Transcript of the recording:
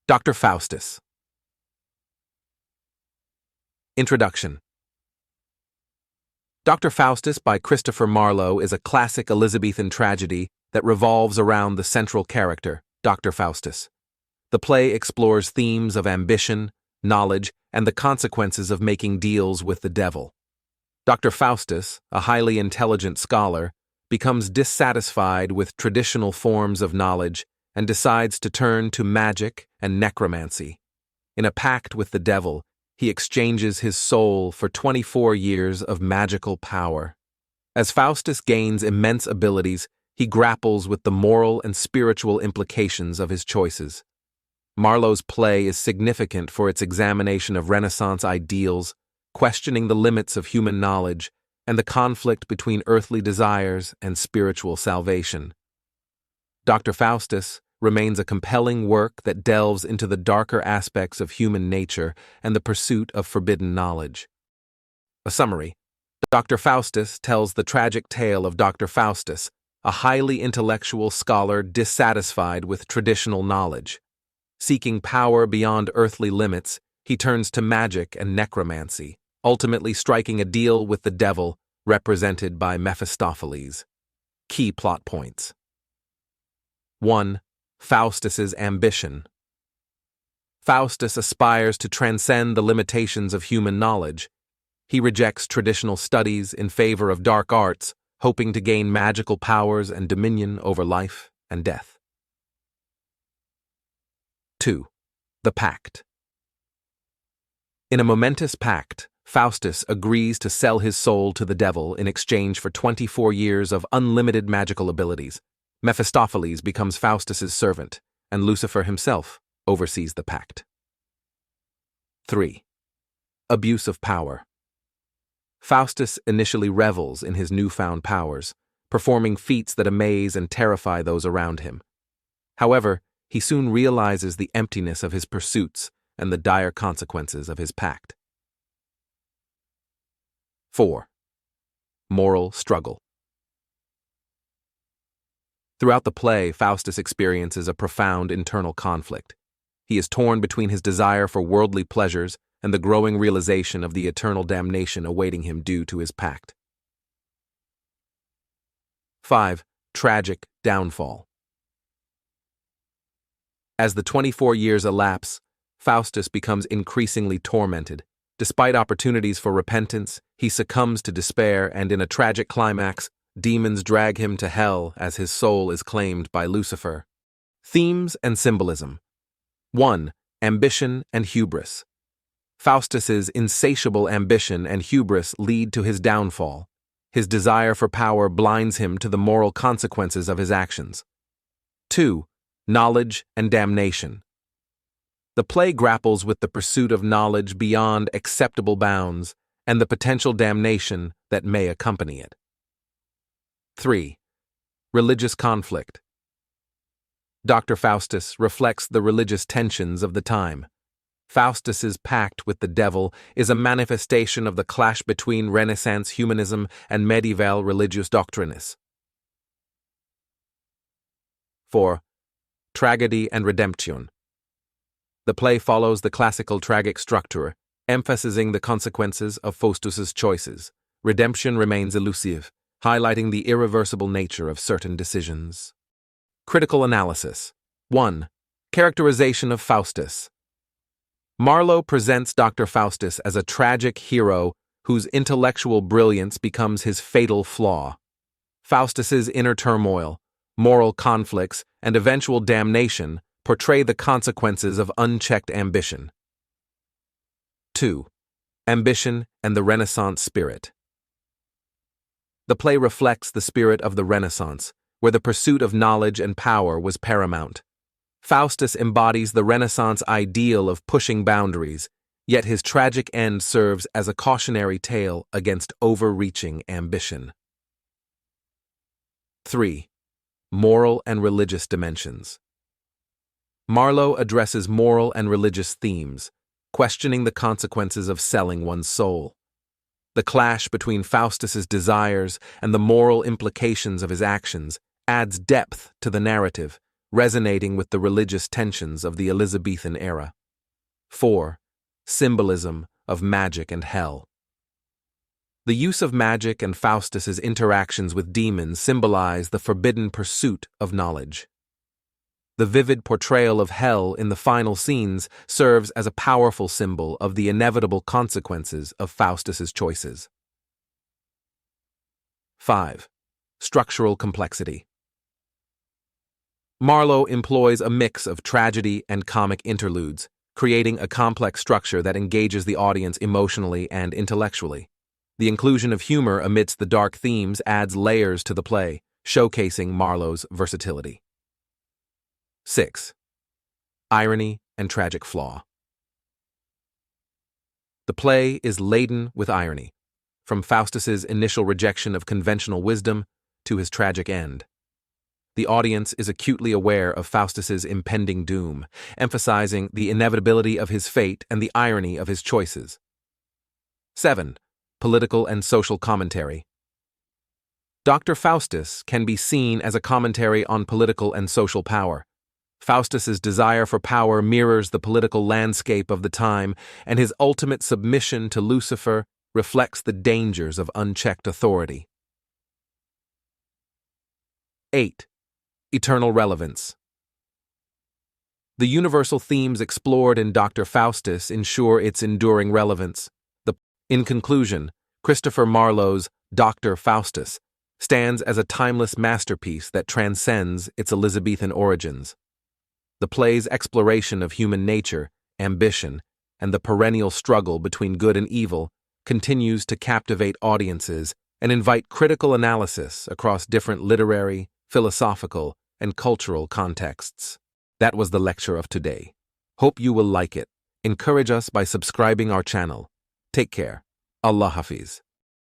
Dr. Faustes. Introduction. Dr. Faustes by Christopher Marlowe is a classic Elizabethan tragedy that revolves around the central character, Dr. Faustes. The play explores themes of ambition, knowledge, and the consequences of making deals with the devil. Dr. Faustes, a highly intelligent scholar, becomes dissatisfied with traditional forms of knowledge and decides to turn to magic and necromancy. In a pact with the devil, he exchanges his soul for 24 years of magical power. As Faustes gains immense abilities, he grapples with the moral and spiritual implications of his choices. Marlowe's play is significant for its examination of Renaissance ideals, questioning the limits of human knowledge and the conflict between earthly desires and spiritual salvation. Dr. Faustes remains a compelling work that delves into the darker aspects of human nature and the pursuit of forbidden knowledge. A summary. Dr. Faustes tells the tragic tale of Dr. Faustes, a highly intellectual scholar dissatisfied with traditional knowledge. Seeking power beyond earthly limits, he turns to magic and necromancy, ultimately striking a deal with the devil, represented by Mephistopheles. Key plot points. 1. Faustus's ambition. Faustus aspires to transcend the limitations of human knowledge. He rejects traditional studies in favor of dark arts, hoping to gain magical powers and dominion over life and death. 2. The Pact. In a momentous pact, Faustus agrees to sell his soul to the devil in exchange for 24 years of unlimited magical abilities. Mephistopheles becomes Faustus's servant, and Lucifer himself oversees the pact. 3. Abuse of power. Faustus initially revels in his newfound powers, performing feats that amaze and terrify those around him. However, he soon realizes the emptiness of his pursuits and the dire consequences of his pact. 4. Moral struggle. Throughout the play, Faustus experiences a profound internal conflict. He is torn between his desire for worldly pleasures and the growing realization of the eternal damnation awaiting him due to his pact. 5. Tragic downfall. As the 24 years elapse, Faustus becomes increasingly tormented. Despite opportunities for repentance, he succumbs to despair, and in a tragic climax, demons drag him to hell as his soul is claimed by Lucifer. Themes and symbolism. 1. Ambition and hubris. Faustus's insatiable ambition and hubris lead to his downfall. His desire for power blinds him to the moral consequences of his actions. 2. Knowledge and damnation. The play grapples with the pursuit of knowledge beyond acceptable bounds and the potential damnation that may accompany it. 3. Religious conflict. Dr. Faustes reflects the religious tensions of the time. Faustus's pact with the devil is a manifestation of the clash between Renaissance humanism and medieval religious doctrines. 4. Tragedy and redemption. The play follows the classical tragic structure, emphasizing the consequences of Faustus's choices. Redemption remains elusive, highlighting the irreversible nature of certain decisions. Critical analysis. 1. Characterization of Faustus. Marlowe presents Dr. Faustes as a tragic hero whose intellectual brilliance becomes his fatal flaw. Faustus's inner turmoil, moral conflicts, and eventual damnation portray the consequences of unchecked ambition. 2. Ambition and the Renaissance spirit. The play reflects the spirit of the Renaissance, where the pursuit of knowledge and power was paramount. Faustus embodies the Renaissance ideal of pushing boundaries, yet his tragic end serves as a cautionary tale against overreaching ambition. 3. Moral and religious dimensions. Marlowe addresses moral and religious themes, questioning the consequences of selling one's soul. The clash between Faustus's desires and the moral implications of his actions adds depth to the narrative, resonating with the religious tensions of the Elizabethan era. 4. Symbolism of magic and hell. The use of magic and Faustus's interactions with demons symbolize the forbidden pursuit of knowledge. The vivid portrayal of hell in the final scenes serves as a powerful symbol of the inevitable consequences of Faustus's choices. 5. Structural complexity. Marlowe employs a mix of tragedy and comic interludes, creating a complex structure that engages the audience emotionally and intellectually. The inclusion of humor amidst the dark themes adds layers to the play, showcasing Marlowe's versatility. 6. Irony and tragic flaw. The play is laden with irony, from Faustus's initial rejection of conventional wisdom to his tragic end. The audience is acutely aware of Faustus's impending doom, emphasizing the inevitability of his fate and the irony of his choices. 7. Political and social commentary. Dr. Faustes can be seen as a commentary on political and social power. Faustus's desire for power mirrors the political landscape of the time, and his ultimate submission to Lucifer reflects the dangers of unchecked authority. 8. Eternal relevance. The universal themes explored in Dr. Faustes ensure its enduring relevance. In conclusion, Christopher Marlowe's Dr. Faustes stands as a timeless masterpiece that transcends its Elizabethan origins. The play's exploration of human nature, ambition, and the perennial struggle between good and evil continues to captivate audiences and invite critical analysis across different literary, philosophical, and cultural contexts. That was the lecture of today. Hope you will like it. Encourage us by subscribing our channel. Take care. Allah Hafiz.